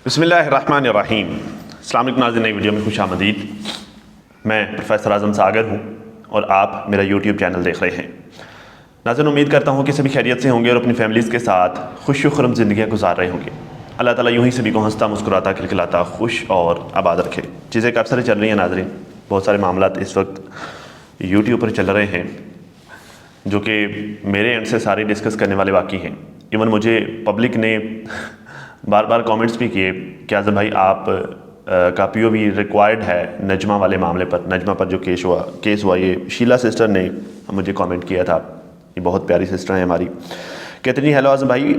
बिस्मिल्लाहिर्रहमानिर्रहीम। अस्सलाम वालेकुम नाज़रीन, नई वीडियो में खुशामदीद। मैं प्रोफेसर आज़म सागर हूँ और आप मेरा यूट्यूब चैनल देख रहे हैं। नाज़रीन, उम्मीद करता हूँ कि सभी खैरियत से होंगे और अपनी फैमिलीज़ के साथ खुश खुर्रम ज़िंदगियाँ गुजार रहे होंगे। अल्लाह ताला यूँ ही सभी को हंसता मुस्कुराता खिलखिलाता खुश और आबाद रखे। चीज़ें काफ़ी सारी चल रही हैं नाज़रीन, बहुत सारे मामलात इस वक्त यूट्यूब पर चल रहे हैं जो कि मेरे एंड से सारे डिस्कस करने वाले बाकी हैं। इवन मुझे पब्लिक ने बार बार कमेंट्स भी किए कि आज़म भाई आप का पीओवी रिक्वायर्ड है नजमा वाले मामले पर। नजमा पर जो केस हुआ ये शीला सिस्टर ने मुझे कमेंट किया था। ये बहुत प्यारी सिस्टर है हमारी। कहते नहीं, हेलो आज़म भाई,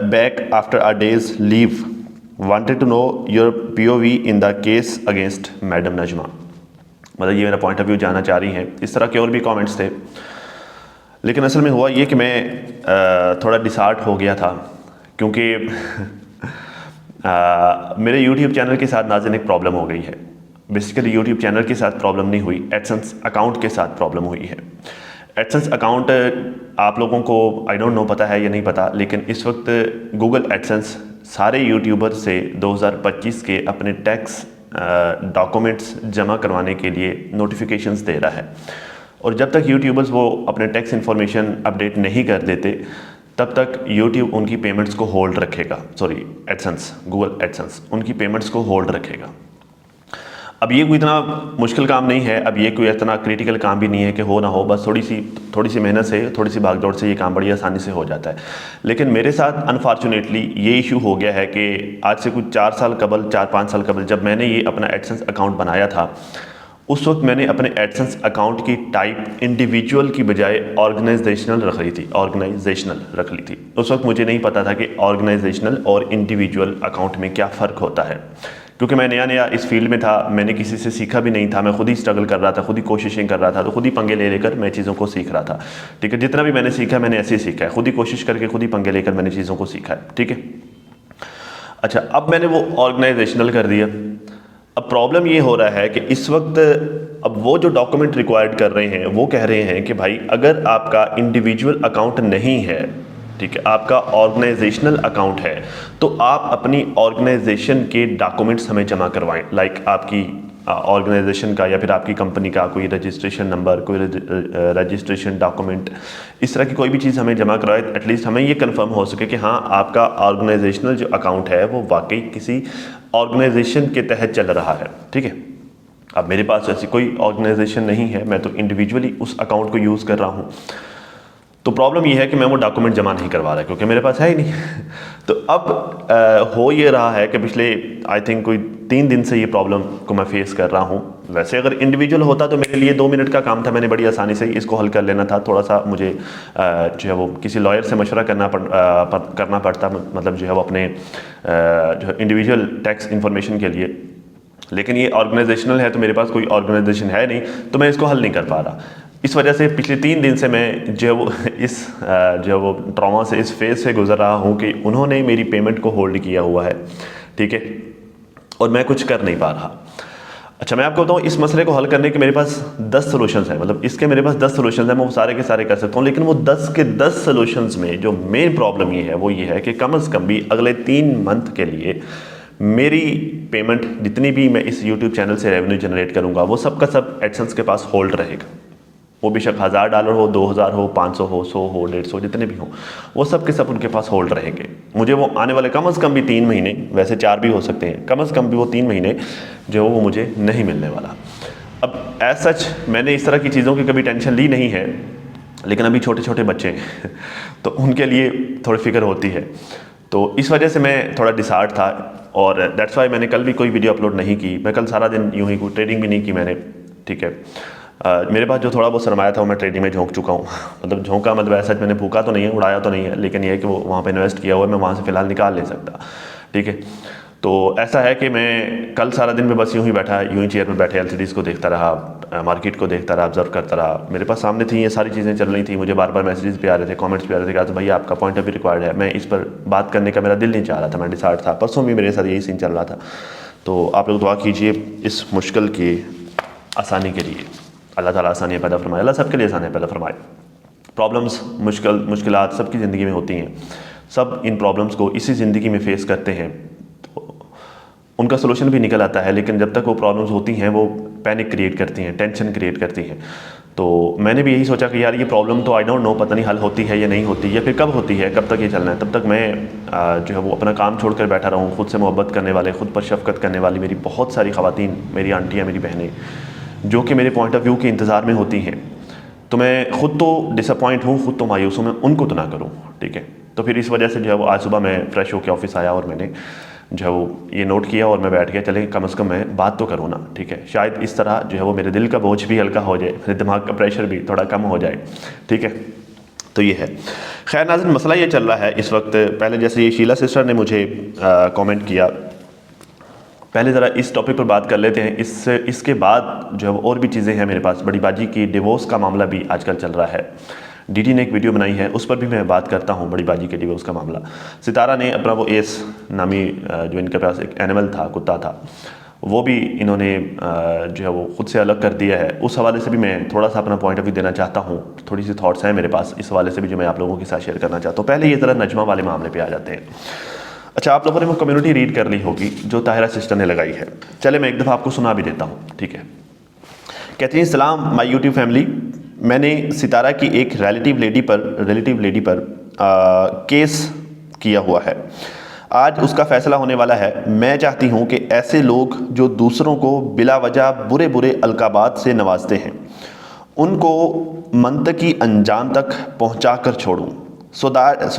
back after a days leave, wanted to know your POV in the case against madam Najma. मतलब ये मेरा पॉइंट ऑफ व्यू जानना चाह रही हैं। इस तरह के और भी कॉमेंट्स थे, लेकिन असल में हुआ ये कि मैं थोड़ा डिसहार्ट हो गया था क्योंकि मेरे YouTube चैनल के साथ नाज़रीन एक प्रॉब्लम हो गई है। बेसिकली YouTube चैनल के साथ प्रॉब्लम नहीं हुई, एडसेंस अकाउंट के साथ प्रॉब्लम हुई है। एडसेंस अकाउंट आप लोगों को आई डोंट नो पता है या नहीं पता, लेकिन इस वक्त गूगल एडसेंस सारे यूट्यूबर से 2025 के अपने टैक्स डॉक्यूमेंट्स जमा करवाने के लिए नोटिफिकेशंस दे रहा है। और जब तक यूट्यूबर्स वो अपने टैक्स इन्फॉर्मेशन अपडेट नहीं कर देते तब तक यूट्यूब उनकी पेमेंट्स को होल्ड रखेगा। सॉरी, एडसेंस, गूगल एडसेंस उनकी पेमेंट्स को होल्ड रखेगा। अब ये कोई इतना मुश्किल काम नहीं है, अब ये कोई इतना क्रिटिकल काम भी नहीं है कि हो ना हो, बस थोड़ी सी मेहनत से, थोड़ी सी भागदौड़ से ये काम बड़ी आसानी से हो जाता है। लेकिन मेरे साथ अनफॉर्चुनेटली ये इशू हो गया है कि आज से कुछ 4-5 साल कबल जब मैंने ये अपना एडसेंस अकाउंट बनाया था, उस वक्त मैंने अपने एडसेंस अकाउंट की टाइप इंडिविजुअल की बजाय ऑर्गेनाइजेशनल रख ली थी। उस वक्त मुझे नहीं पता था कि ऑर्गेनाइजेशनल और इंडिविजुअल अकाउंट में क्या फ़र्क होता है, क्योंकि मैं नया इस फील्ड में था, मैंने किसी से सीखा भी नहीं था, मैं खुद ही स्ट्रगल कर रहा था, खुद ही कोशिशें कर रहा था, तो खुद ही पंगे ले लेकर मैं चीज़ों को सीख रहा था। ठीक है, जितना भी मैंने सीखा मैंने ऐसे ही सीखा है, खुद ही कोशिश करके खुद ही पंगे लेकर मैंने चीज़ों को सीखा है। ठीक है, अच्छा, अब मैंने वो ऑर्गेनाइजेशनल कर दिया। अब प्रॉब्लम ये हो रहा है कि इस वक्त अब वो जो डॉक्यूमेंट रिक्वायर्ड कर रहे हैं वो कह रहे हैं कि भाई अगर आपका इंडिविजुअल अकाउंट नहीं है, ठीक है, आपका ऑर्गेनाइजेशनल अकाउंट है, तो आप अपनी ऑर्गेनाइजेशन के डॉक्यूमेंट्स हमें जमा करवाएं। लाइक आपकी ऑर्गेनाइजेशन का या फिर आपकी कंपनी का कोई रजिस्ट्रेशन नंबर, कोई रजिस्ट्रेशन डॉक्यूमेंट, इस तरह की कोई भी चीज़ हमें जमा करवाए। एटलीस्ट हमें ये कंफर्म हो सके कि हाँ आपका ऑर्गेनाइजेशनल जो अकाउंट है वो वाकई किसी ऑर्गेनाइजेशन के तहत चल रहा है। ठीक है, अब मेरे पास ऐसी कोई ऑर्गेनाइजेशन नहीं है, मैं तो इंडिविजुअली उस अकाउंट को यूज़ कर रहा हूँ। तो प्रॉब्लम ये है कि मैं वो डॉक्यूमेंट जमा नहीं करवा रहा क्योंकि मेरे पास है ही नहीं। तो अब हो ये रहा है कि पिछले आई थिंक कोई 3 दिन से ये प्रॉब्लम को मैं फेस कर रहा हूँ। वैसे अगर इंडिविजुअल होता तो मेरे लिए 2 मिनट का काम था, मैंने बड़ी आसानी से इसको हल कर लेना था। थोड़ा सा मुझे जो है वो किसी लॉयर से मशवरा करना पड़ता, मतलब जो है वो अपने जो इंडिविजुअल टैक्स इन्फॉर्मेशन के लिए। लेकिन ये ऑर्गेनाइजेशनल है तो मेरे पास कोई ऑर्गेनाइजेशन है नहीं, तो मैं इसको हल नहीं कर पा रहा। इस वजह से पिछले 3 दिन से मैं जो है वो इस जो है वो ट्रॉमा से, इस फेज से गुजर रहा हूँ कि उन्होंने मेरी पेमेंट को होल्ड किया हुआ है। ठीक है, और मैं कुछ कर नहीं पा रहा। अच्छा, मैं आपको बताऊँ, इस मसले को हल करने के मेरे पास 10 सोल्यूशंस हैं। मतलब इसके मेरे पास 10 सोल्यूशंस हैं, मैं वो सारे के सारे कर सकता हूँ। लेकिन वो 10 के 10 सोल्यूशंस में जो मेन प्रॉब्लम ये है कि कम से कम भी अगले 3 मंथ के लिए मेरी पेमेंट, जितनी भी मैं इस YouTube चैनल से रेवेन्यू जनरेट करूँगा, वो सब का सब एडसेंस के पास होल्ड रहेगा। वो बेशक $1000 हो, 2000 हो, 500 हो, 100 हो, 150, जितने भी हों, वो सब के सब उनके पास होल्ड रहेंगे। मुझे वो आने वाले कम से कम भी 3 महीने, वैसे 4 भी हो सकते हैं, कम से कम भी वो 3 महीने जो वो मुझे नहीं मिलने वाला। अब एज सच मैंने इस तरह की चीज़ों की कभी टेंशन ली नहीं है, लेकिन अभी छोटे छोटे बच्चे हैं तो उनके लिए थोड़ी फिक्र होती है। तो इस वजह से मैं थोड़ा डिसहार्ट था और दैट्स वाई मैंने कल भी कोई वीडियो अपलोड नहीं की। मैं कल सारा दिन यूं ही कोई ट्रेडिंग भी नहीं की मैंने। ठीक है, मेरे पास जो थोड़ा बहुत सरमाया था वो मैं ट्रेडिंग में झोंक चुका हूँ। मतलब झोंका मतलब ऐसा मैंने फूका तो नहीं है, उड़ाया तो नहीं है, लेकिन ये है कि वो वहाँ पे इन्वेस्ट किया हुआ है, मैं वहाँ से फ़िलहाल निकाल नहीं सकता। ठीक है, तो ऐसा है कि मैं कल सारा दिन में बस यूँ ही बैठा, यूँ ही चेयर पर बैठे LCDs को देखता रहा, मार्केट को देखता रहा, ऑब्जर्व करता रहा। मेरे पास सामने थी ये सारी चीज़ें चल रही थी, मुझे बार बार मैसेजेस भी आ रहे थे, कमेंट्स भी आ रहे थे कि भाई आपका पॉइंट ऑफ व्यू रिक्वायर्ड है। मैं इस पर बात करने का मेरा दिल नहीं चाह रहा था, मैं डिसाइड था। परसों भी मेरे साथ यही सीन चल रहा था। तो आप लोग दुआ कीजिए इस मुश्किल की आसानी के लिए। अल्लाह ताला आसानियाँ पैदा फरमाए, अल्लाह सबके लिए आसानियाँ पैदा फरमाए। प्रॉब्लम्स, मुश्किलात सबकी ज़िंदगी में होती हैं, सब इन प्रॉब्लम्स को इसी ज़िंदगी में फ़ेस करते हैं। तो उनका सोल्यूशन भी निकल आता है, लेकिन जब तक वो प्रॉब्लम्स होती हैं वो पैनिक क्रिएट करती हैं, टेंशन क्रिएट करती हैं। तो मैंने भी यही सोचा कि यार ये प्रॉब्लम तो आई डोंट नो, पता नहीं हल होती है या नहीं होती, या फिर कब होती है, कब तक ये चलना है। तब तक मैं जो है वो अपना काम छोड़कर बैठा रहूँ। खुद से मोहब्बत करने वाले, खुद पर शफ़क़त करने वाली मेरी बहुत सारी ख़वातीन, मेरी आंटियाँ, मेरी बहनें, जो कि मेरे पॉइंट ऑफ व्यू के इंतज़ार में होती हैं, तो मैं ख़ुद तो डिसअपॉइंट हूँ, ख़ुद तो मायूस हूँ, मैं उनको तो ना करूँ, ठीक है। तो फिर इस वजह से जो है वो आज सुबह मैं फ़्रेश होकर ऑफिस आया और मैंने जो है वो ये नोट किया और मैं बैठ गया, चले कम से कम मैं बात तो करूँ ना, ठीक है। शायद इस तरह जो है वो मेरे दिल का बोझ भी हल्का हो जाए, मेरे दिमाग का प्रेशर भी थोड़ा कम हो जाए, ठीक है। तो ये है। खैर नाज़रीन, मसला ये चल रहा है इस वक्त, पहले जैसे ये शीला सिस्टर ने मुझे कमेंट किया, पहले ज़रा इस टॉपिक पर बात कर लेते हैं। इसके बाद जो है वो और भी चीज़ें हैं मेरे पास। बड़ी बाजी की डिवोर्स का मामला भी आजकल चल रहा है, डीडी ने एक वीडियो बनाई है, उस पर भी मैं बात करता हूँ, बड़ी बाजी के डिवोर्स का मामला। सितारा ने अपना वो एस नामी जो इनके पास एक एनिमल था, कुत्ता था, वो भी इन्होंने जो है वो ख़ुद से अलग कर दिया है। उस हवाले से भी मैं थोड़ा सा अपना पॉइंट ऑफ व्यू देना चाहता हूँ, थोड़ी सी थॉट्स हैं मेरे पास इस हवाले से भी जो मैं आप लोगों के साथ शेयर करना चाहता हूँ। पहले ये ज़रा नजमा वाले मामले पर आ जाते हैं। अच्छा, आप लोगों ने वो कम्युनिटी रीड कर ली होगी जो ताहिरा सिस्टर ने लगाई है, चले मैं एक दफ़ा आपको सुना भी देता हूँ, ठीक है। कहती हैं, सलाम माय यूट्यूब फैमिली, मैंने सितारा की एक रिलेटिव लेडी पर केस किया हुआ है। आज उसका फ़ैसला होने वाला है। मैं चाहती हूँ कि ऐसे लोग जो दूसरों को बिला वजह बुरे बुरे अलकाबात से नवाजते हैं, उनको मंतकी अंजाम तक पहुँचा कर छोड़ूँ, सो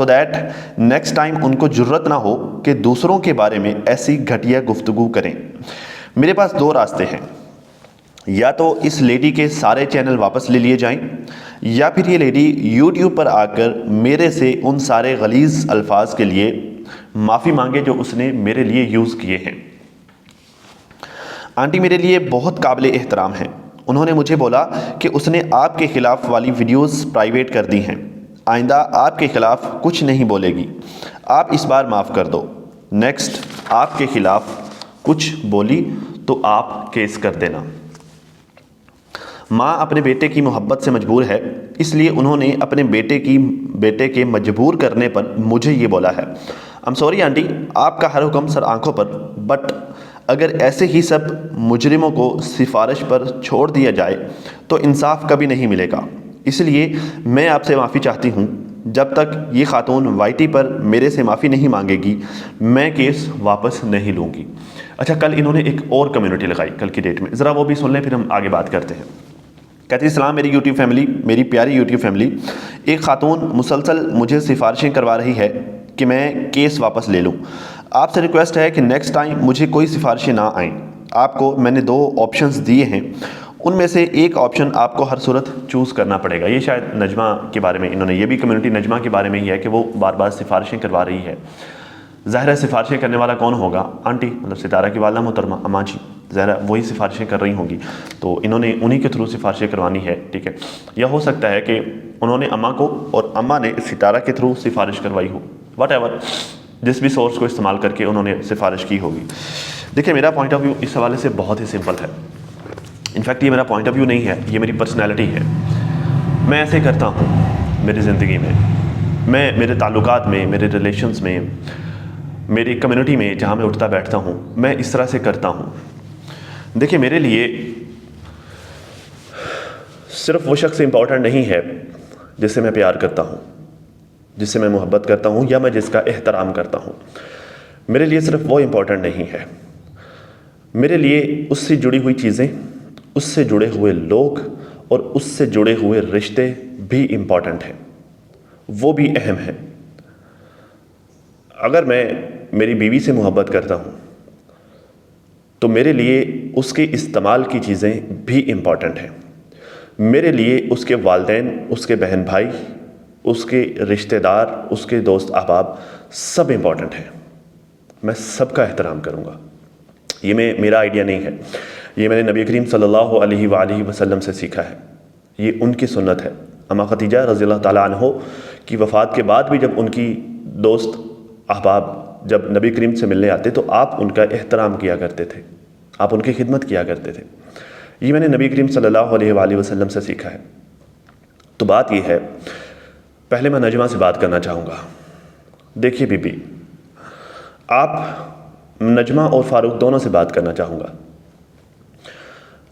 दैट नेक्स्ट टाइम उनको जुर्रत ना हो कि दूसरों के बारे में ऐसी घटिया गुफ्तगू करें। मेरे पास दो रास्ते हैं, या तो इस लेडी के सारे चैनल वापस ले लिए जाएं, या फिर ये लेडी यूट्यूब पर आकर मेरे से उन सारे गलीज़ अल्फाज के लिए माफ़ी मांगे जो उसने मेरे लिए यूज़ किए हैं। आंटी मेरे लिए बहुत काबिल एहतराम हैं। उन्होंने मुझे बोला कि उसने आपके ख़िलाफ़ वाली वीडियोस प्राइवेट कर दी हैं, आइंदा आपके ख़िलाफ़ कुछ नहीं बोलेगी, आप इस बार माफ़ कर दो। नेक्स्ट आपके ख़िलाफ़ कुछ बोली तो आप केस कर देना। माँ अपने बेटे की मोहब्बत से मजबूर है, इसलिए उन्होंने अपने बेटे के मजबूर करने पर मुझे ये बोला है। आई एम सॉरी आंटी, आपका हर हुक्म सर आंखों पर, बट अगर ऐसे ही सब मुजरिमों को सिफारिश पर छोड़ दिया जाए तो इंसाफ कभी नहीं मिलेगा। इसलिए मैं आपसे माफ़ी चाहती हूँ। जब तक ये खातून वाईटी पर मेरे से माफ़ी नहीं मांगेगी, मैं केस वापस नहीं लूँगी। अच्छा, कल इन्होंने एक और कम्युनिटी लगाई कल की डेट में, ज़रा वो भी सुन लें फिर हम आगे बात करते हैं। कहती है, सलाम मेरी यूट्यूब फैमिली, मेरी प्यारी यूट्यूब फैमिली, एक खातून मुसलसल मुझे सिफारिशें करवा रही है कि मैं केस वापस ले लूँ। आपसे रिक्वेस्ट है कि नेक्स्ट टाइम मुझे कोई सिफारिशें ना आएँ। आपको मैंने दो ऑप्शंस दिए हैं, उनमें से एक ऑप्शन आपको हर सूरत चूज़ करना पड़ेगा। ये शायद नजमा के बारे में, इन्होंने ये भी कम्युनिटी नजमा के बारे में ही है कि वो बार बार सिफारिशें करवा रही है। ज़ाहिर है सिफारिशें करने वाला कौन होगा? आंटी, मतलब सितारा की वाला मोहतरमा अम्मा जी, ज़ाहिर वही सिफारिशें कर रही होंगी, तो इन्होंने उन्हीं के थ्रू सिफारिशें करवानी है, ठीक है। या हो सकता है कि उन्होंने अम्मा को और अम्मा ने सितारा के थ्रू सिफारिश करवाई हो, वट जिस भी सोर्स को इस्तेमाल करके उन्होंने सिफारिश की होगी। देखिए, मेरा पॉइंट ऑफ व्यू इस हवाले से बहुत ही सिंपल है। इनफैक्ट ये मेरा पॉइंट ऑफ व्यू नहीं है, ये मेरी पर्सनैलिटी है। मैं ऐसे करता हूँ मेरी ज़िंदगी में, मैं मेरे ताल्लुकात में, मेरे रिलेशंस में, मेरी कम्युनिटी में जहाँ मैं उठता बैठता हूँ, मैं इस तरह से करता हूँ। देखिए, मेरे लिए सिर्फ वो शख्स इम्पॉर्टेंट नहीं है जिससे मैं प्यार करता हूँ, जिससे मैं मोहब्बत करता हूँ, या मैं जिसका एहतराम करता हूँ। मेरे लिए सिर्फ वो इम्पॉर्टेंट नहीं है, मेरे लिए उससे जुड़ी हुई चीज़ें, उससे जुड़े हुए लोग और उससे जुड़े हुए रिश्ते भी इम्पॉर्टेंट हैं, वो भी अहम हैं। अगर मैं मेरी बीवी से मोहब्बत करता हूँ तो मेरे लिए उसके इस्तेमाल की चीज़ें भी इम्पॉर्टेंट हैं। मेरे लिए उसके वालिदैन, उसके बहन भाई, उसके रिश्तेदार, उसके दोस्त अहबाब सब इम्पॉर्टेंट हैं। मैं सबका एहतराम करूँगा। ये मेरा आइडिया नहीं है, ये मैंने नबी करीम सल्लल्लाहु अलैहि वसल्लम से सीखा है, ये उनकी सुन्नत है। अम्मा खदीजा रज़ियल्लाहु ताला अन्हो की वफ़ात के बाद भी जब उनकी दोस्त अहबाब जब नबी करीम से मिलने आते तो आप उनका एहतराम किया करते थे, आप उनकी खिदमत किया करते थे। ये मैंने नबी करीम सल्लल्लाहु अलैहि वसल्लम से सीखा है। तो बात ये है, पहले मैं नजमा से बात करना चाहूँगा। देखिए बीबी, आप नजमा और फारूक दोनों से बात करना चाहूँगा।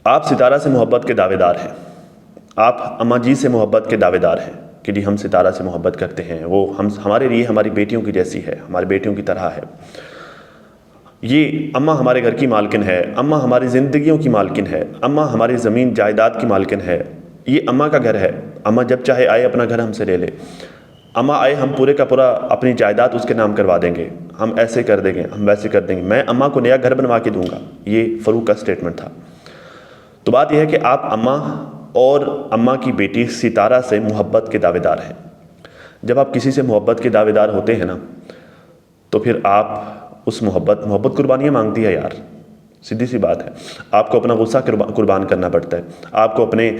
आप सितारा से मोहब्बत के दावेदार हैं, आप अम्मा जी से मोहब्बत के दावेदार हैं कि जी हम सितारा से मोहब्बत करते हैं, वो हमारे लिए हमारी बेटियों की जैसी है, हमारी बेटियों की तरह है। ये अम्मा हमारे घर की मालकिन है, अम्मा हमारी ज़िंदगियों की मालकिन है, अम्मा हमारी ज़मीन जायदाद की मालकिन है, ये अम्मा का घर है, अम्मा जब चाहे आए अपना घर हमसे ले ले, अम्मा आए हम पूरे का पूरा अपनी जायदाद उसके नाम करवा देंगे, हम ऐसे कर देंगे, हम वैसे कर देंगे, मैं अम्मा को नया घर बनवा के दूंगा। ये फ़रूक का स्टेटमेंट था। तो बात यह है कि आप अम्मा और अम्मा की बेटी सितारा से मोहब्बत के दावेदार हैं। जब आप किसी से मोहब्बत के दावेदार होते हैं ना, तो फिर आप उस मोहब्बत कुर्बानियाँ मांगती है यार, सीधी सी बात है। आपको अपना गुस्सा कुर्बान करना पड़ता है, आपको अपने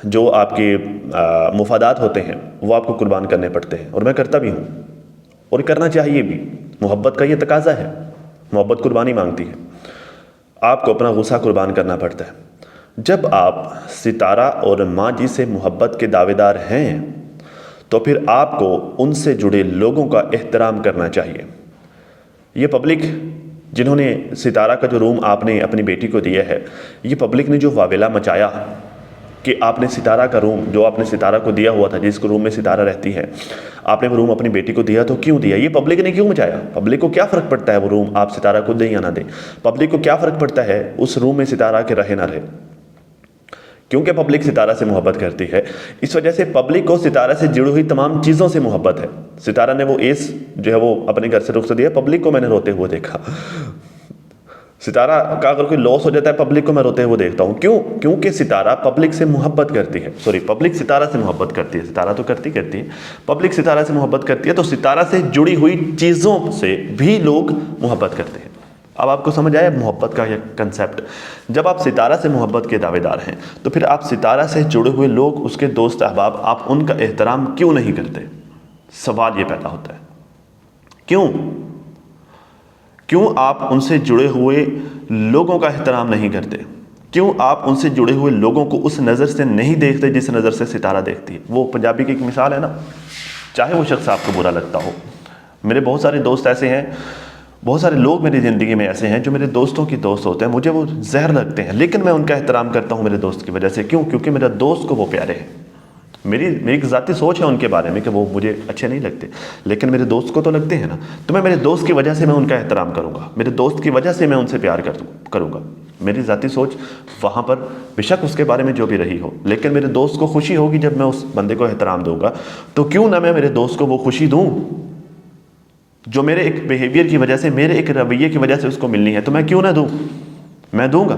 जो आपके मुफादात होते हैं वो आपको कुर्बान करने पड़ते हैं, और मैं करता भी हूँ और करना चाहिए भी। मोहब्बत का ये तकाजा है, मोहब्बत कुर्बानी मांगती है, आपको अपना गुस्सा कुर्बान करना पड़ता है। जब आप सितारा और माँ जी से मोहब्बत के दावेदार हैं तो फिर आपको उनसे जुड़े लोगों का एहतराम करना चाहिए। ये पब्लिक जिन्होंने सितारा का जो रूम आपने अपनी बेटी को दिया है, ये पब्लिक ने जो वावेला मचाया कि आपने सितारा का रूम जो आपने सितारा को दिया हुआ था, जिस रूम में सितारा रहती है, आपने वो रूम अपनी बेटी को दिया, तो क्यों दिया? ये पब्लिक ने क्यों मचाया? पब्लिक को क्या फ़र्क पड़ता है वो रूम आप सितारा को दें या ना दें? पब्लिक को क्या फ़र्क पड़ता है उस रूम में सितारा के रहे ना रहे? क्योंकि पब्लिक सितारा से मोहब्बत करती है, इस वजह से पब्लिक को सितारा से जुड़ी हुई तमाम चीज़ों से मोहब्बत है। सितारा ने वो एस जो है वो अपने घर से रुखसत दिया, पब्लिक को मैंने रोते हुए देखा। सितारा का अगर कोई लॉस हो जाता है, पब्लिक को मैं रोते हुए देखता हूँ। क्यों? क्योंकि सितारा पब्लिक से मोहब्बत करती है, पब्लिक सितारा से मोहब्बत करती है। सितारा तो करती है, पब्लिक सितारा से मोहब्बत करती है, तो सितारा से जुड़ी हुई चीज़ों से भी लोग मोहब्बत करते हैं। अब आपको समझ आया मोहब्बत का यह कंसेप्ट? जब आप सितारा से मोहब्बत के दावेदार हैं तो फिर आप सितारा से जुड़े हुए लोग, उसके दोस्त अहबाब, आप उनका एहतराम क्यों नहीं करते? सवाल ये पैदा होता है, क्यों आप उनसे जुड़े हुए लोगों का एहतराम नहीं करते? क्यों आप उनसे जुड़े हुए लोगों को उस नज़र से नहीं देखते जिस नज़र से सितारा देखती है? वो पंजाबी की एक मिसाल है ना, चाहे वो शख्स आपको बुरा लगता हो। मेरे बहुत सारे दोस्त ऐसे हैं, बहुत सारे लोग मेरी ज़िंदगी में ऐसे हैं जो मेरे दोस्तों की दोस्त होते हैं, मुझे वो जहर लगते हैं, लेकिन मैं उनका एहतराम करता हूँ मेरे दोस्त की वजह से। क्यों? क्योंकि मेरा दोस्त को वो प्यारे हैं। मेरी एक ज़ाती सोच है उनके बारे में कि वो मुझे अच्छे नहीं लगते, लेकिन मेरे दोस्त को तो लगते हैं ना। तो मैं मेरे दोस्त की वजह से मैं उनका एहतराम करूँगा, मेरे दोस्त की वजह से मैं उनसे प्यार करूँगा। मेरी ज़ाती सोच वहाँ पर बेशक उसके बारे में जो भी रही हो, लेकिन मेरे दोस्त को खुशी होगी जब मैं उस बंदे को एहतराम दूँगा। तो क्यों ना मैं मेरे दोस्त को वो खुशी दूँ जो मेरे एक बिहेवियर की वजह से, मेरे एक रवैये की वजह से उसको मिलनी है। तो मैं क्यों ना दूँ? मैं दूंगा,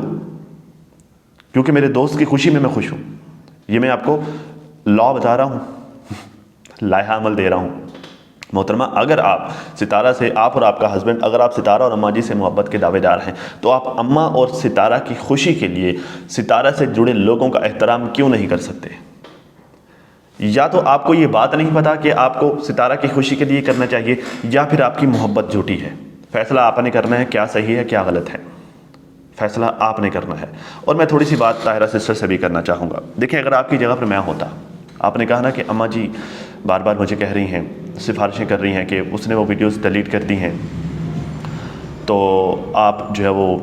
क्योंकि मेरे दोस्त की खुशी में मैं खुश हूँ। ये मैं आपको लॉ बता रहा हूँ, लाहा अमल दे रहा हूँ। मोहतरमा, अगर आप सितारा से, आप और आपका हस्बैंड, अगर आप सितारा और अम्मा जी से मोहब्बत के दावेदार हैं, तो आप अम्मा और सितारा की खुशी के लिए सितारा से जुड़े लोगों का एहतराम क्यों नहीं कर सकते? या तो आपको ये बात नहीं पता कि आपको सितारा की खुशी के लिए करना चाहिए, या फिर आपकी मोहब्बत झूठी है। फैसला आपने करना है, क्या सही है क्या गलत है, फैसला आपने करना है। और मैं थोड़ी सी बात ताहिरा सिस्टर से भी करना चाहूँगा। देखिए, अगर आपकी जगह पर मैं होता, आपने कहा ना कि अम्मा जी बार बार मुझे कह रही हैं, सिफारिशें कर रही हैं कि उसने वो वीडियोस डिलीट कर दी हैं, तो आप जो है वो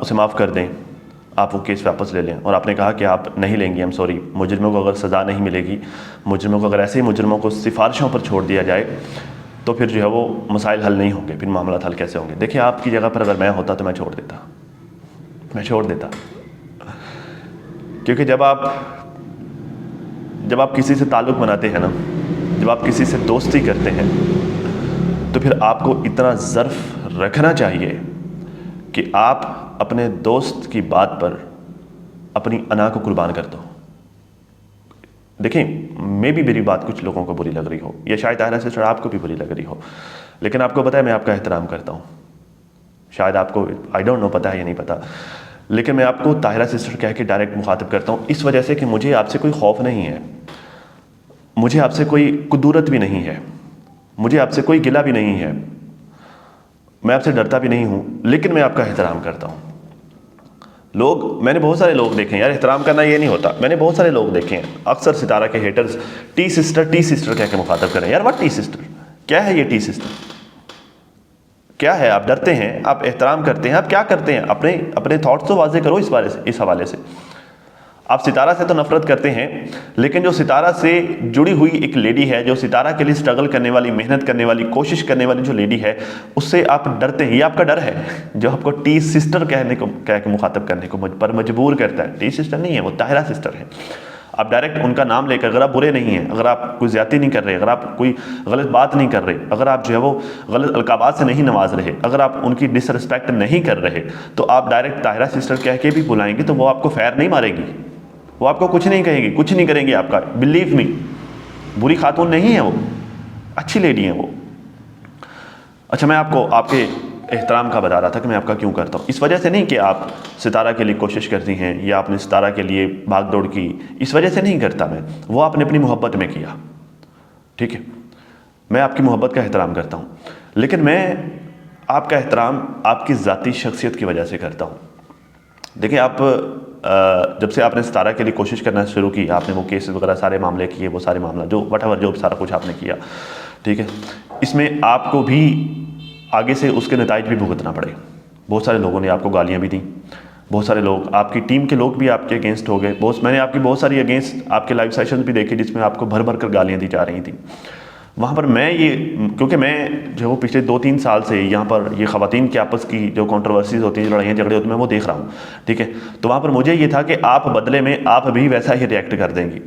उसे माफ़ कर दें, आप वो केस वापस ले लें। और आपने कहा कि आप नहीं लेंगी, हम सॉरी, मुजरिमों को अगर सज़ा नहीं मिलेगी, मुजरिमों को अगर ऐसे ही मुजरिमों को सिफारिशों पर छोड़ दिया जाए तो फिर जो है वो मसाइल हल नहीं होंगे, फिर मामला हल कैसे होंगे। देखिए, आपकी जगह पर अगर मैं होता तो मैं छोड़ देता, क्योंकि जब आप किसी से ताल्लुक़ बनाते हैं ना, जब आप किसी से दोस्ती करते हैं, तो फिर आपको इतना ज़र्फ रखना चाहिए कि आप अपने दोस्त की बात पर अपनी अना को कुर्बान कर दो। देखिए, मेरी बात कुछ लोगों को बुरी लग रही हो, या शायद ताहिरा सिस्टर आपको भी बुरी लग रही हो, लेकिन आपको पता है मैं आपका एहतराम करता हूँ। शायद आपको आई डोंट नो पता है या नहीं पता, लेकिन मैं आपको ताहिरा सिस्टर कह के डायरेक्ट मुखातिब करता हूँ, इस वजह से कि मुझे आपसे कोई खौफ नहीं है, मुझे आपसे कोई कुदूरत भी नहीं है, मुझे आपसे कोई गिला भी नहीं है, मैं आपसे डरता भी नहीं हूँ, लेकिन मैं आपका एहतराम करता हूँ। मैंने बहुत सारे लोग देखे हैं यार, एहतराम करना ये नहीं होता। मैंने बहुत सारे लोग देखे हैं, अक्सर सितारा के हेटर्स टी सिस्टर कह के मुखातब करें। यार व्हाट टी सिस्टर? क्या है ये टी सिस्टर? क्या है? आप डरते हैं, आप एहतराम करते हैं, आप क्या करते हैं? अपने अपने थॉट्स तो वाजे करो इस बारे से, इस हवाले से। आप सितारा से तो नफरत करते हैं, लेकिन जो सितारा से जुड़ी हुई एक लेडी है, जो सितारा के लिए स्ट्रगल करने वाली, मेहनत करने वाली, कोशिश करने वाली जो लेडी है, उससे आप डरते हैं। ये आपका डर है जो आपको टी सिस्टर कह के मुखातब करने को पर मजबूर करता है। टी सिस्टर नहीं है, वो ताहिरा सिस्टर है। आप डायरेक्ट उनका नाम लेकर, अगर आप बुरे नहीं हैं, अगर आप कोई ज्यादती नहीं कर रहे, अगर आप कोई गलत बात नहीं कर रहे, अगर आप जो है वो गलत अलकाबात से नहीं नवाज रहे, अगर आप उनकी डिसरिस्पेक्ट नहीं कर रहे, तो आप डायरेक्ट ताहिरा सिस्टर कह के भी बुलाएंगे तो वो आपको फैर नहीं मारेगी, वो आपको कुछ नहीं कहेगी, कुछ नहीं करेंगे आपका। बिलीव मी, बुरी खातून नहीं है वो, अच्छी लेडी है वो। अच्छा, मैं आपको आपके एहतराम का बता रहा था कि मैं आपका क्यों करता हूँ। इस वजह से नहीं कि आप सितारा के लिए कोशिश करती हैं या आपने सितारा के लिए भाग दौड़ की, इस वजह से नहीं करता मैं, वो आपने अपनी मोहब्बत में किया, ठीक है। मैं आपकी मोहब्बत का एहतराम करता हूँ, लेकिन मैं आपका एहतराम आपकी ज़ाती शख्सियत की वजह से करता हूँ। देखिए, आप जब से आपने सितारा के लिए कोशिश करना शुरू की, आपने वो केसेस वगैरह सारे मामले किए, वो सारे मामला जो वटएवर जो सारा कुछ आपने किया, ठीक है, इसमें आपको भी आगे से उसके नताइज भी भुगतना पड़े। बहुत सारे लोगों ने आपको गालियाँ भी दी, बहुत सारे लोग, आपकी टीम के लोग भी आपके अगेंस्ट हो गए। मैंने आपकी बहुत सारी अगेंस्ट आपके लाइव सेशन भी देखे जिसमें आपको भर भर कर गालियाँ दी जा रही थी। वहाँ पर मैं ये, क्योंकि मैं जो वो पिछले 2-3 साल से यहाँ पर ये ख़वातीन की आपस की जो कंट्रोवर्सीज होती हैं, जो लड़ाइयाँ झगड़े होते हैं, मैं वो देख रहा हूँ, ठीक है। तो वहाँ पर मुझे ये था कि आप बदले में आप भी वैसा ही रिएक्ट कर देंगी,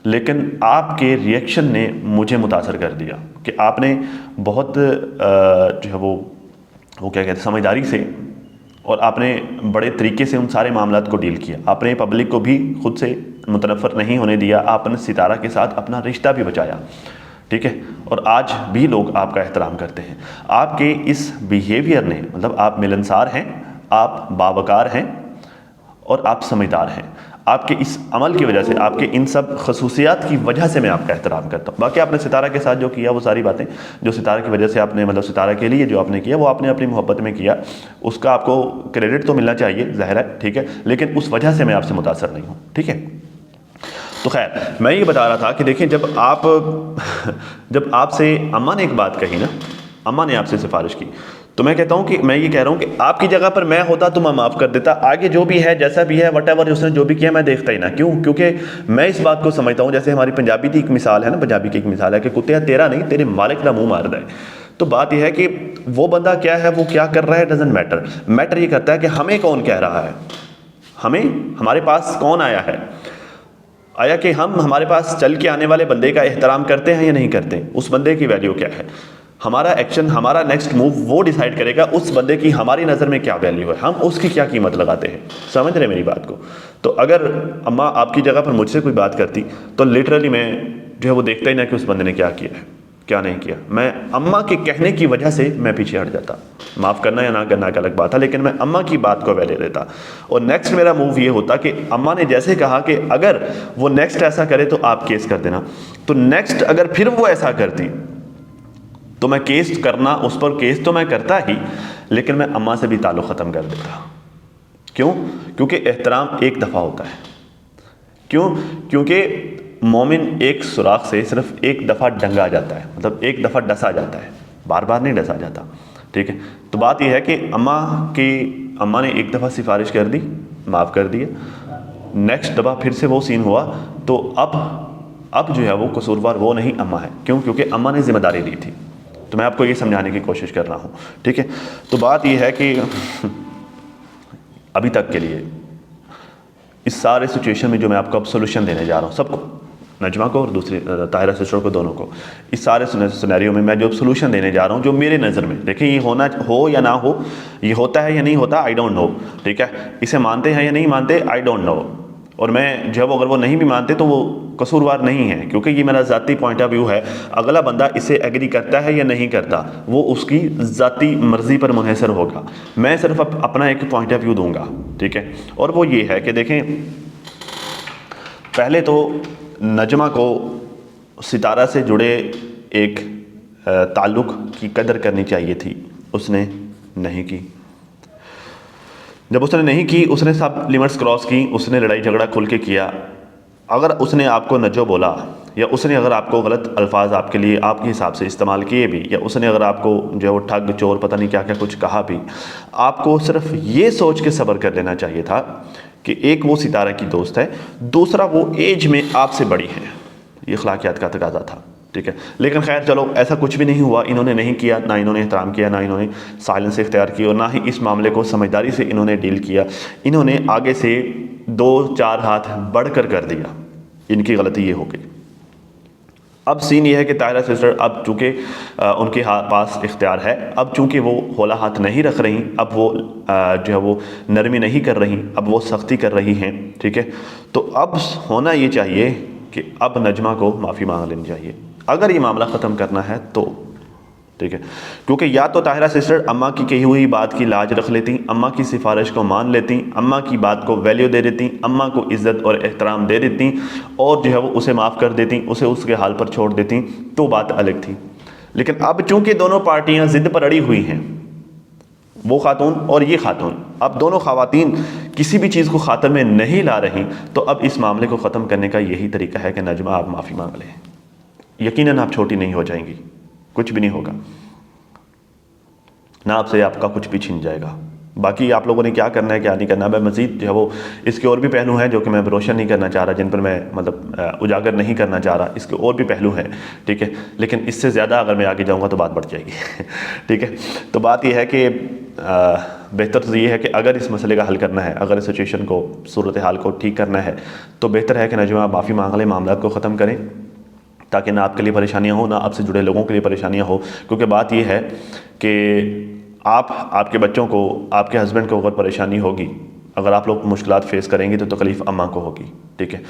लेकिन आपके रिएक्शन ने मुझे मुतासर कर दिया कि आपने बहुत जो है वो क्या कहते हैं, समझदारी से और आपने बड़े तरीके से उन सारे मामलात को डील किया। आपने पब्लिक को भी खुद से मुतनफ़र नहीं होने दिया, आपने सितारा के साथ अपना रिश्ता भी बचाया, ठीक है। और आज भी लोग आपका एहतराम करते हैं। आपके इस बिहेवियर ने, मतलब आप मिलनसार हैं, आप बावकार हैं और आप समझदार हैं। आपके इस अमल की वजह से, आपके इन सब खसूसियात की वजह से मैं आपका एहतराम करता हूँ। बाकी आपने सितारा के साथ जो किया, वो सारी बातें जो सितारा की वजह से आपने, मतलब सितारा के लिए जो आपने किया, वो आपने अपनी मोहब्बत में किया, उसका आपको क्रेडिट तो मिलना चाहिए, ज़ाहिर है, ठीक है, लेकिन उस वजह से मैं आपसे मुतासर नहीं हूँ, ठीक है। तो खैर, मैं ये बता रहा था कि देखें, जब आपसे अम्मा ने एक बात कही ना, अम्मा ने आपसे सिफारिश की, तो मैं कहता हूँ कि मैं ये कह रहा हूँ कि आपकी जगह पर मैं होता तो मैं माफ़ कर देता। आगे जो भी है, जैसा भी है, वटएवर उसने जो भी किया, मैं देखता ही ना। क्यों? क्योंकि मैं इस बात को समझता हूँ, जैसे हमारी पंजाबी की एक मिसाल है ना, पंजाबी की एक मिसाल है कि कुत्ते तेरा नहीं, तेरे मालिक का मुँह मार दे। तो बात यह है कि वो बंदा क्या है, वो क्या कर रहा है, डजेंट मैटर। मैटर ये करता है कि हमें कौन कह रहा है, हमें, हमारे पास कौन आया है, आया कि हम हमारे पास चल के आने वाले बंदे का एहतराम करते हैं या नहीं करते, उस बंदे की वैल्यू क्या है। हमारा एक्शन, हमारा नेक्स्ट मूव वो डिसाइड करेगा उस बंदे की हमारी नज़र में क्या वैल्यू है, हम उसकी क्या कीमत लगाते हैं। समझ रहे मेरी बात को? तो अगर अम्मा आपकी जगह पर मुझसे कोई बात करती, तो लिटरली मैं जो है वो देखता ही ना कि उस बंदे ने क्या किया है, क्या नहीं किया। मैं अम्मा के कहने की वजह से मैं पीछे हट जाता। माफ़ करना या ना करना एक अलग बात है, लेकिन मैं अम्मा की बात को वैल्यू देता। और नेक्स्ट मेरा मूव ये होता कि अम्मा ने जैसे कहा कि अगर वो नेक्स्ट ऐसा करे तो आप केस कर देना, तो नेक्स्ट अगर फिर वो ऐसा करती तो मैं केस करना, उस पर केस तो मैं करता ही, लेकिन मैं अम्मा से भी ताल्लुक़ ख़त्म कर देता। क्यों? क्योंकि एहतराम एक दफ़ा होता है। क्यों? क्योंकि मोमिन एक सुराख से सिर्फ एक दफ़ा डंगा जाता है, मतलब एक दफ़ा डसा जाता है, बार बार नहीं डसा जाता, ठीक है। तो बात यह है कि अम्मा ने एक दफ़ा सिफारिश कर दी, माफ़ कर दिया, नेक्स्ट दफ़ा फिर से वो सीन हुआ, तो अब जो है वो कसूरवार वो नहीं अम्मा है। क्यों? क्योंकि अम्मा ने ज़िम्मेदारी ली थी। तो मैं आपको ये समझाने की कोशिश कर रहा हूँ, ठीक है। तो बात यह है कि अभी तक के लिए इस सारे सिचुएशन में जो मैं आपको अब सोल्यूशन देने जा रहा हूँ, सबको, नजमा को और दूसरी ताहिरा सिस्टर को, दोनों को, इस सारे सिनेरियो में मैं जो सोल्यूशन देने जा रहा हूँ, जो मेरे नज़र में, देखिए ये होना हो या ना हो, ये होता है या नहीं होता, आई डोंट नो, ठीक है। इसे मानते हैं या नहीं मानते, आई डोंट नो। और मैं जब अगर वो नहीं भी मानते तो वो कसूरवार नहीं है, क्योंकि ये मेरा ज़ाती पॉइंट ऑफ व्यू है। अगला बंदा इसे एग्री करता है या नहीं करता, वो उसकी ज़ाती मर्ज़ी पर मुनहसर होगा। मैं सिर्फ अपना एक पॉइंट ऑफ व्यू दूंगा, ठीक है। और वो ये है कि देखें, पहले तो नजमा को सितारा से जुड़े एक ताल्लुक़ की कदर करनी चाहिए थी, उसने नहीं की। जब उसने नहीं की, उसने सब लिमिट्स क्रॉस की, उसने लड़ाई झगड़ा खुल के किया। अगर उसने आपको नजो बोला या उसने अगर आपको गलत अल्फाज आपके लिए आपके हिसाब से इस्तेमाल किए भी, या उसने अगर आपको जो है वो ठग चोर पता नहीं क्या क्या कुछ कहा भी, आपको सिर्फ ये सोच के सब्र कर लेना चाहिए था कि एक वो सितारा की दोस्त है, दूसरा वो एज में आपसे बड़ी है। ये अखलाकियात का तकाजा था, ठीक है। लेकिन खैर चलो, ऐसा कुछ भी नहीं हुआ, इन्होंने नहीं किया, ना इन्होंने एहतराम किया, ना इन्होंने साइलेंस इख्तियार की, और ना ही इस मामले को समझदारी से इन्होंने डील किया। इन्होंने आगे से 2-4 हाथ बढ़कर कर दिया। इनकी गलती ये हो गई। अब सीन ये है कि ताहिरा सिस्टर अब चूँकि उनके पास इख्तियार है, अब चूँकि वो होला हाथ नहीं रख रही, अब वो जो है वो नरमी नहीं कर रही, अब वो सख्ती कर रही हैं, ठीक है। तो अब होना ये चाहिए कि अब नजमा को माफ़ी मांग लेनी चाहिए अगर ये मामला ख़त्म करना है तो, ठीक है। क्योंकि या तो ताहिरा सिस्टर अम्मा की कही हुई बात की लाज रख लेती, अम्मा की सिफारिश को मान लेती, अम्मा की बात को वैल्यू दे देती, अम्मा को इज़्ज़त और एहतराम दे देती, और जो है वो उसे माफ़ कर देती, उसे उसके हाल पर छोड़ देती, तो बात अलग थी। लेकिन अब चूंकि दोनों पार्टियां ज़िद पर अड़ी हुई हैं, वो खातून और ये खातून, अब दोनों ख़वातीन किसी भी चीज़ को ख़ात्मे में नहीं ला रही, तो अब इस मामले को ख़त्म करने का यही तरीका है कि नजमा आप माफ़ी मांग लें। यकीनन आप छोटी नहीं हो जाएंगी, कुछ भी नहीं होगा ना, आपसे आपका कुछ भी छिन जाएगा। बाकी आप लोगों ने क्या करना है क्या नहीं करना, मैं मज़ीद जो है वो इसके और भी पहलू हैं जो कि मैं रोशन नहीं करना चाह रहा, जिन पर मैं मतलब उजागर नहीं करना चाह रहा, इसके और भी पहलू हैं, ठीक है। लेकिन इससे ज़्यादा अगर मैं आगे जाऊँगा तो बात बढ़ जाएगी ठीक है। तो बात यह है कि बेहतर तो ये है कि अगर इस मसले का हल करना है, अगर इस सिचुएशन को, सूरत हाल को ठीक करना है, तो बेहतर है कि नजमा माफ़ी मांग लें, मामला को ख़त्म करें, ताकि ना आपके लिए परेशानियां हो, ना आपसे जुड़े लोगों के लिए परेशानियां हो। क्योंकि बात यह है कि आपके बच्चों को, आपके हस्बैंड को अगर परेशानी होगी, अगर आप लोग मुश्किलात फेस करेंगे तो तकलीफ़ अम्मा को होगी, ठीक है।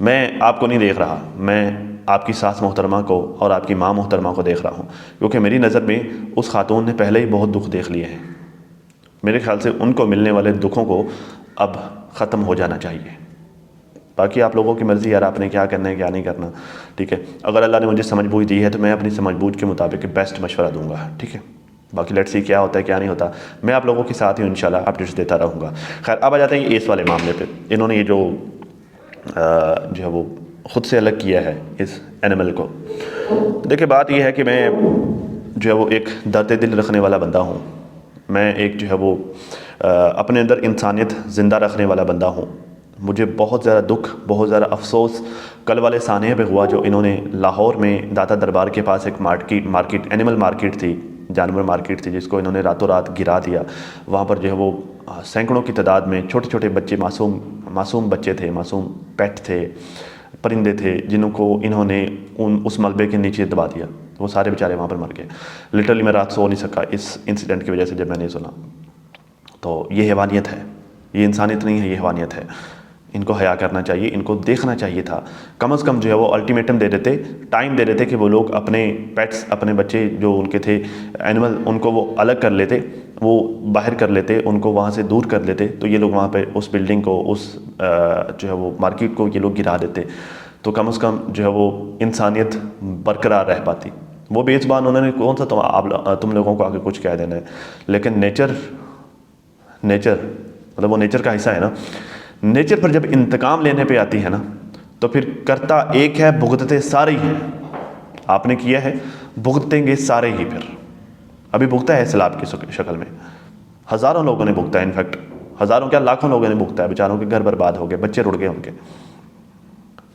मैं आपको नहीं देख रहा, मैं आपकी सास मोहतरमा को और आपकी माँ मोहतरमा को देख रहा हूँ, क्योंकि मेरी नज़र में उस खातून ने पहले ही बहुत दुख देख लिए हैं। मेरे ख्याल से उनको मिलने वाले दुखों को अब ख़त्म हो जाना चाहिए। बाकी आप लोगों की मर्ज़ी, यार आपने क्या करना है क्या नहीं करना, ठीक है। अगर अल्लाह ने मुझे समझ बूझ दी है तो मैं अपनी समझ बूझ के मुताबिक बेस्ट मशवरा दूंगा, ठीक है। बाकी लेट्स सी क्या होता है क्या नहीं होता, मैं आप लोगों के साथ ही इंशाल्लाह अपडेट्स देता रहूँगा। खैर, अब आ जाते हैं इस वाले मामले पे। इन्होंने ये जो है वो ख़ुद से अलग किया है इस एनिमल को। देखिए, बात यह है कि मैं जो है वो एक दर्द दिल रखने वाला बंदा हूँ। मैं एक जो है वो अपने अंदर इंसानियत ज़िंदा रखने वाला बंदा हूँ। मुझे बहुत ज़्यादा दुख, बहुत ज़्यादा अफसोस कल वाले सानिया पे हुआ, जो इन्होंने लाहौर में दाता दरबार के पास एक मार्केट एनिमल मार्केट थी, जानवर मार्केट थी, जिसको इन्होंने रातों रात गिरा दिया। वहाँ पर जो है वो सैकड़ों की तादाद में छोटे छोटे बच्चे, मासूम बच्चे थे, मासूम पेट थे, परिंदे थे, जिनको इन्होंने उस मलबे के नीचे दबा दिया। वो सारे बेचारे वहाँ पर मर गए। लिटरली मैं रात सो नहीं सका इस इंसिडेंट की वजह से, जब मैंने सुना। तो ये हैवानियत है, ये इंसानियत नहीं है, ये हैवानियत है। इनको हया करना चाहिए, इनको देखना चाहिए था। कम से कम जो है वो अल्टीमेटम दे देते, टाइम दे देते कि वो लोग अपने पेट्स, अपने बच्चे जो उनके थे एनिमल, उनको वो अलग कर लेते, वो बाहर कर लेते, उनको वहाँ से दूर कर लेते, तो ये लोग वहाँ पे उस बिल्डिंग को, उस जो है वो मार्केट को ये लोग गिरा देते, तो कम से कम जो है वो इंसानियत बरकरार रह पाती। वो बेज़ुबान, उन्होंने कौन सा तुम लोगों को आगे कुछ कह देना है। लेकिन नेचर मतलब वो नेचर का हिस्सा है ना। नेचर पर जब इंतकाम लेने पे आती है ना, तो फिर करता एक है, भुगतते सारे ही हैं। आपने किया है, भुगतेंगे सारे ही। फिर अभी भुगता है सैलाब की शक्ल में, हज़ारों लोगों ने भुगता है, इनफैक्ट हज़ारों क्या लाखों लोगों ने भुगता है। बेचारों के घर बर्बाद हो गए, बच्चे रुड़ गए, उनके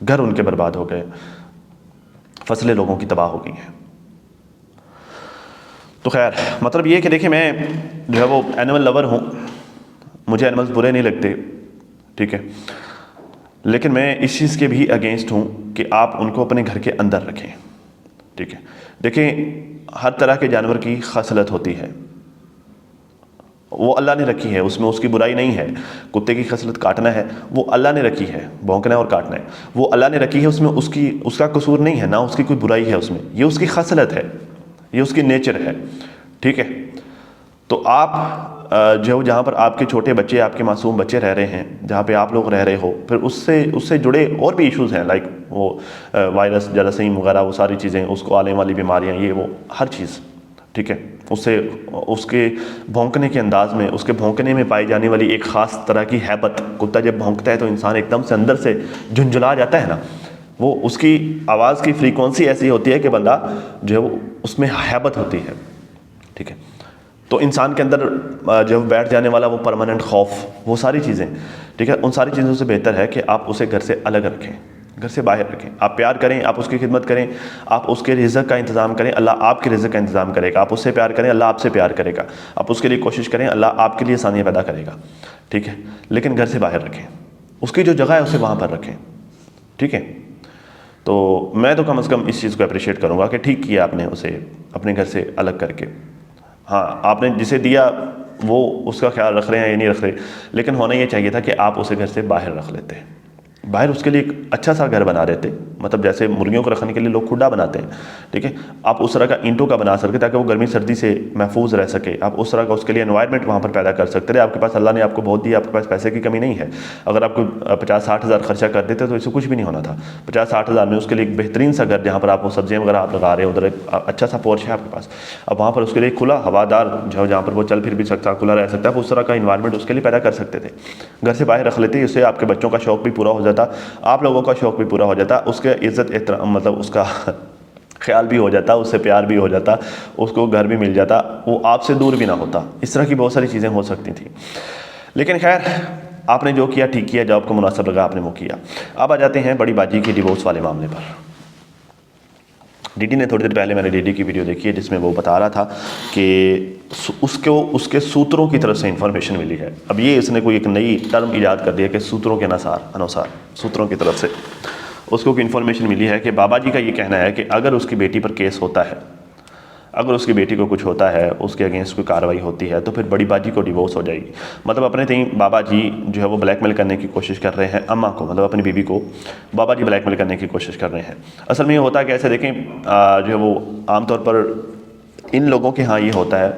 घर उनके बर्बाद हो गए, फसलें लोगों की तबाह हो गई हैं। तो खैर, मतलब ये कि देखिए, मैं जो है वो एनिमल लवर हूँ, मुझे एनिमल्स बुरे नहीं लगते, ठीक है। लेकिन मैं इस चीज़ के भी अगेंस्ट हूँ कि आप उनको अपने घर के अंदर रखें, ठीक है। देखें, हर तरह के जानवर की खसलत होती है, वो अल्लाह ने रखी है, उसमें उसकी बुराई नहीं है। कुत्ते की खसलत काटना है, वो अल्लाह ने रखी है, भौंकना और काटना है, वो अल्लाह ने रखी है, उसमें उसका कसूर नहीं है, ना उसकी कोई बुराई है उसमें, ये उसकी खसलत है, ये उसकी नेचर है, ठीक है। तो आप जो जहाँ पर आपके छोटे बच्चे, आपके मासूम बच्चे रह रहे हैं, जहाँ पे आप लोग रह रहे हो, फिर उससे जुड़े और भी इश्यूज़ हैं, लाइक वो वायरस, जरासीम वगैरह, वो सारी चीज़ें, उसको आने वाली बीमारियाँ, ये वो हर चीज़, ठीक है, उससे उसके भौंकने के अंदाज में, उसके भौंकने में पाई जाने वाली एक ख़ास तरह की हैबत, कुत्ता जब भौंकता है तो इंसान एकदम से अंदर से झुंझुला जाता है ना, वो उसकी आवाज़ की फ्रीक्वेंसी ऐसी होती है कि बंदा जो है वो उसमें हैबत होती है। ठीक है, तो इंसान के अंदर जब बैठ जाने वाला वो परमानेंट खौफ, वो सारी चीज़ें, ठीक है, उन सारी चीज़ों से बेहतर है कि आप उसे घर से अलग रखें, घर से बाहर रखें। आप प्यार करें, आप उसकी खिदमत करें, आप उसके रिज़्क़ का इंतज़ाम करें, अल्लाह आपके रिज़्क़ का इंतज़ाम करेगा। आप उससे प्यार करें, अल्लाह आपसे प्यार करेगा। आप उसके लिए कोशिश करें, अल्लाह आपके लिए आसानियाँ पैदा करेगा। ठीक है, लेकिन घर से बाहर रखें, उसकी जो जगह है उसे वहाँ पर रखें। ठीक है, तो मैं तो कम से कम इस चीज़ को अप्रिशिएट करूँगा कि ठीक किया आपने उसे अपने घर से अलग करके। हाँ, आपने जिसे दिया वो उसका ख्याल रख रहे हैं या नहीं रख रहे, लेकिन होना ये चाहिए था कि आप उसे घर से बाहर रख लेते, बाहर उसके लिए एक अच्छा सा घर बना देते। मतलब जैसे मुर्गियों को रखने के लिए लोग खुड्डा बनाते हैं, ठीक है, आप उस तरह का ईंटों का बना सकते ताकि वो गर्मी सर्दी से महफूज रह सके। आप उस तरह का उसके लिए एनवायरनमेंट वहाँ पर पैदा कर सकते थे। आपके पास, अल्लाह ने आपको बहुत दिया, आपके पास पैसे की कमी नहीं है। अगर आपको 50-60 हज़ार खर्चा कर देते तो इससे कुछ भी नहीं होना था। 50-60 हज़ार में उसके लिए एक बेहतरीन सा घर, जहाँ पर आप वो सब्जियाँ वगैरह आप लगा रहे हैं, उधर एक अच्छा सा पोर्च है आपके पास, अब वहाँ पर उसके लिए खुला हवादार जो, जहाँ पर वो चल फिर भी सकता, खुला रह सकता है, उस तरह का इन्वायरमेंट उसके लिए पैदा कर सकते थे। घर से बाहर रख लेते, उससे आपके बच्चों का शौक़ भी पूरा हो जाता, आप लोगों का शौक़ भी पूरा हो जाता, उसके इज़्ज़त एहतराम, मतलब उसका ख्याल भी हो जाता, उससे प्यार भी हो जाता, उसको घर भी मिल जाता, वो आपसे दूर भी ना होता। इस तरह की बहुत सारी चीज़ें हो सकती थी। लेकिन खैर, आपने जो किया ठीक किया, जो आपको मुनासिब लगा आपने वो किया। अब आ जाते हैं बड़ी बाजी के डिवोर्स वाले मामले पर। डीडी ने थोड़ी देर पहले, मैंने डीडी की वीडियो देखी है जिसमें वो बता रहा था कि उसके सूत्रों की तरफ से इंफॉर्मेशन मिली है। अब ये इसने कोई एक नई टर्म ईजाद कर दिया कि सूत्रों के अनुसार सूत्रों की तरफ से उसको कोई इन्फॉर्मेशन मिली है कि बाबा जी का ये कहना है कि अगर उसकी बेटी पर केस होता है, अगर उसकी बेटी को कुछ होता है, उसके अगेंस्ट कोई कार्रवाई होती है, तो फिर बड़ी बाजी को डिवोर्स हो जाएगी। मतलब अपने तीन बाबा जी जो है वो ब्लैकमेल करने की कोशिश कर रहे हैं अम्मा को, मतलब अपनी बीवी को बाबा जी ब्लैकमेल करने की कोशिश कर रहे हैं। असल में ये होता है कि ऐसे देखें, जो है वो आमतौर पर इन लोगों के यहाँ ये होता है,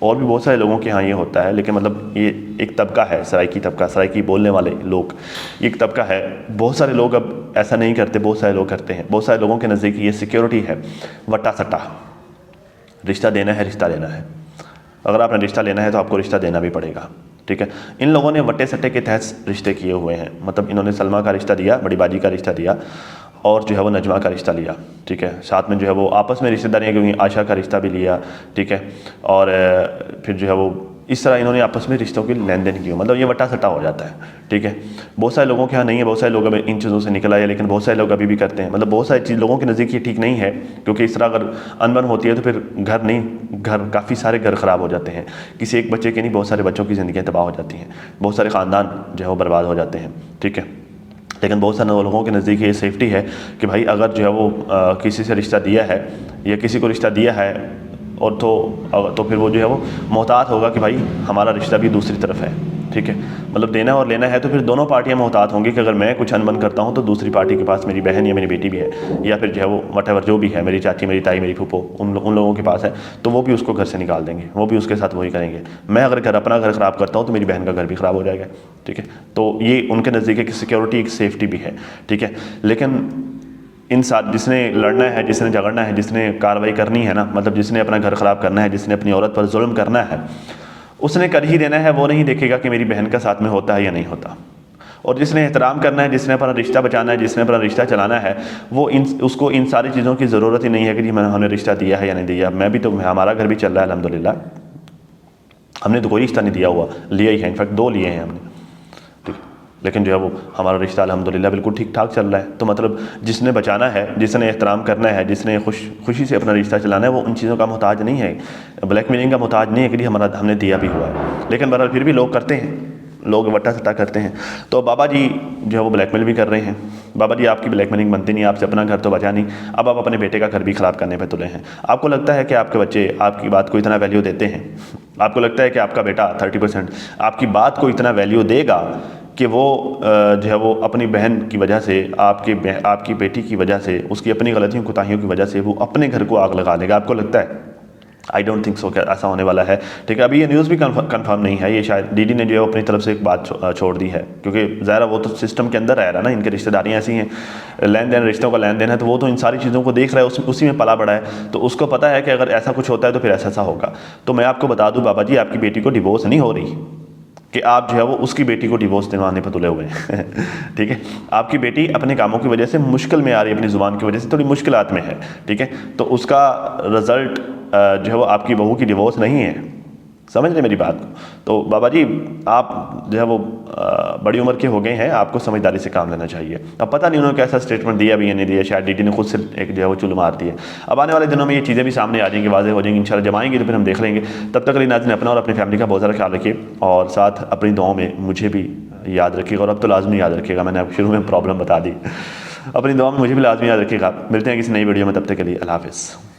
और भी बहुत सारे लोगों के यहाँ ये होता है, लेकिन मतलब ये एक तबका है, सराइकी तबका, सराइकी बोलने वाले लोग, ये एक तबका है। बहुत सारे लोग अब ऐसा नहीं करते, बहुत सारे लोग करते हैं। बहुत सारे लोगों के नज़दीक ये सिक्योरिटी है, वट्टा सट्टा, रिश्ता देना है, रिश्ता लेना है। अगर आपने रिश्ता लेना है तो आपको रिश्ता देना भी पड़ेगा। ठीक है, इन लोगों ने वट्टे सट्टे के तहत रिश्ते किए हुए हैं। मतलब इन्होंने सलमा का रिश्ता दिया, बड़ी बाजी का रिश्ता दिया, और जो है वो नजमा का रिश्ता लिया। ठीक है, साथ में जो है वो आपस में रिश्तेदारियाँ, क्योंकि आशा का रिश्ता भी लिया। ठीक है, और फिर जो है वो इस तरह इन्होंने आपस में रिश्तों की लेन देन की, मतलब ये वट्टा सट्टा हो जाता है। ठीक है, बहुत सारे लोगों के यहाँ नहीं है, बहुत सारे लोग अब इन चीज़ों से निकल आए, लेकिन बहुत सारे लोग अभी भी करते हैं। मतलब बहुत सारी चीज़ लोगों के नज़दीक ये ठीक नहीं है, क्योंकि इस तरह अगर अनबन होती है तो फिर घर काफ़ी सारे घर ख़राब हो जाते हैं। किसी एक बच्चे के नहीं, बहुत सारे बच्चों की ज़िंदगियाँ तबाह हो जाती हैं, बहुत सारे ख़ानदान जो है वो बर्बाद हो जाते हैं। ठीक है, लेकिन बहुत सारे लोगों के नज़दीक ये सेफ्टी है कि भाई अगर जो है वो किसी से रिश्ता दिया है या किसी को रिश्ता दिया है, और तो फिर वो जो है वो मोहतात होगा कि भाई हमारा रिश्ता भी दूसरी तरफ है। ठीक है, मतलब देना और लेना है, तो फिर दोनों पार्टियां मोहतात होंगी कि अगर मैं कुछ अनबन करता हूं तो दूसरी पार्टी के पास मेरी बहन या मेरी बेटी भी है, या फिर जो है वो वटेवर जो भी है, मेरी चाची, मेरी ताई, मेरी फूफो, उन लोगों के पास है, तो वो भी उसको घर से निकाल देंगे, वो भी उसके साथ वही करेंगे। मैं अगर अपना घर ख़राब करता हूँ तो मेरी बहन का घर भी ख़राब हो जाएगा। ठीक है, तो ये उनके नज़दीक एक सिक्योरिटी, एक सेफ्टी भी है। ठीक है, लेकिन इन साथ जिसने लड़ना है, जिसने झगड़ना है, जिसने कार्रवाई करनी है ना, मतलब जिसने अपना घर ख़राब करना है, जिसने अपनी औरत पर जुल्म करना है, उसने कर ही देना है। वो नहीं देखेगा कि मेरी बहन का साथ में होता है या नहीं होता। और जिसने एहतराम करना है, जिसने अपना रिश्ता बचाना है, जिसने अपना रिश्ता चलाना है, वो उसको इन सारी चीज़ों की ज़रूरत ही नहीं है कि जी हमने रिश्ता दिया है या नहीं दिया। मैं भी तो, हमारा घर भी चल रहा है अल्हम्दुलिल्लाह, हमने तो कोई रिश्ता नहीं दिया हुआ, लिया ही है, इनफैक्ट 2 लिए हैं हमने। ठीक, लेकिन जो है वो हमारा रिश्ता अल्हम्दुलिल्लाह बिल्कुल ठीक ठाक चल रहा है। तो मतलब जिसने बचाना है, जिसने एहतराम करना है, जिसने खुशी से अपना रिश्ता चलाना है, वो उन चीज़ों का मोहताज नहीं है, ब्लैकमेलिंग का मोहताज नहीं है कि हमने दिया भी हुआ है। लेकिन बहरहाल फिर भी लोग करते हैं, लोग वट्टा सट्टा करते हैं। तो बाबा जी जो है वो ब्लैकमेल भी कर रहे हैं। बाबा जी आपकी ब्लैकमेलिंग बनती नहीं, आपसे अपना घर तो बचा नहीं, अब आप अपने बेटे का घर भी ख़राब करने पे तुले हैं। आपको लगता है कि आपके बच्चे आपकी बात को इतना वैल्यू देते हैं, आपको लगता है कि आपका बेटा 30% आपकी बात को इतना वैल्यू देगा कि वो जो है वो अपनी बहन की वजह से, आपकी बेटी की वजह से, उसकी अपनी गलतियों कोताहियों की वजह से वो अपने घर को आग लगा देगा? आपको लगता है? आई डोंट थिंक सो कि ऐसा होने वाला है। ठीक है, अभी ये न्यूज़ भी कंफर्म नहीं है, ये शायद डीडी ने जो है अपनी तरफ से एक बात छोड़ दी है, क्योंकि ज़ाहिर वो तो सिस्टम के अंदर रह रहा है ना, इनकी रिश्तेदारियाँ ऐसी हैं, लेन देन रिश्तों का लेन देन है, तो वो तो इन सारी चीज़ों को देख रहा है, उसी में पला बड़ा है, तो उसको पता है कि अगर ऐसा कुछ होता है तो फिर ऐसा ऐसा होगा। तो मैं आपको बता दूँ बाबा जी, आपकी बेटी को डिवोर्स नहीं हो रही कि आप जो है वो उसकी बेटी को डिवोर्स दिलवाने पर तुले हुए हैं ठीक है, आपकी बेटी अपने कामों की वजह से मुश्किल में आ रही है, अपनी ज़ुबान की वजह से थोड़ी मुश्किलात में है। ठीक है, तो उसका रिज़ल्ट जो है वो आपकी बहू की डिवोर्स नहीं है, समझ रहे मेरी बात को। तो बाबा जी आप जो है वो बड़ी उम्र के हो गए हैं, आपको समझदारी से काम लेना चाहिए। अब पता नहीं उन्होंने कैसा स्टेटमेंट दिया भी या नहीं दिया, शायद डीडी ने खुद से एक जो है वो चुल मार दी है। अब आने वाले दिनों में ये चीज़ें भी सामने आ जाएंगी, वाज़ेह हो जाएंगी इंशाल्लाह, जब आएंगी तो फिर हम देख लेंगे। तब तक के लिए नाज़रीन अपना और अपनी फैमिली का बहुत ज़्यादा ख्याल रखिए, और साथ अपनी दुआओं में मुझे भी याद रखिएगा, और अब तो लाजमी याद रखिएगा, मैंने आपको शुरू में प्रॉब्लम बता दी, अपनी दुआ में मुझे भी लाजमी याद रखिएगा। मिलते हैं किसी नई वीडियो में, तब तक के लिए अल्लाह हाफ़िज़।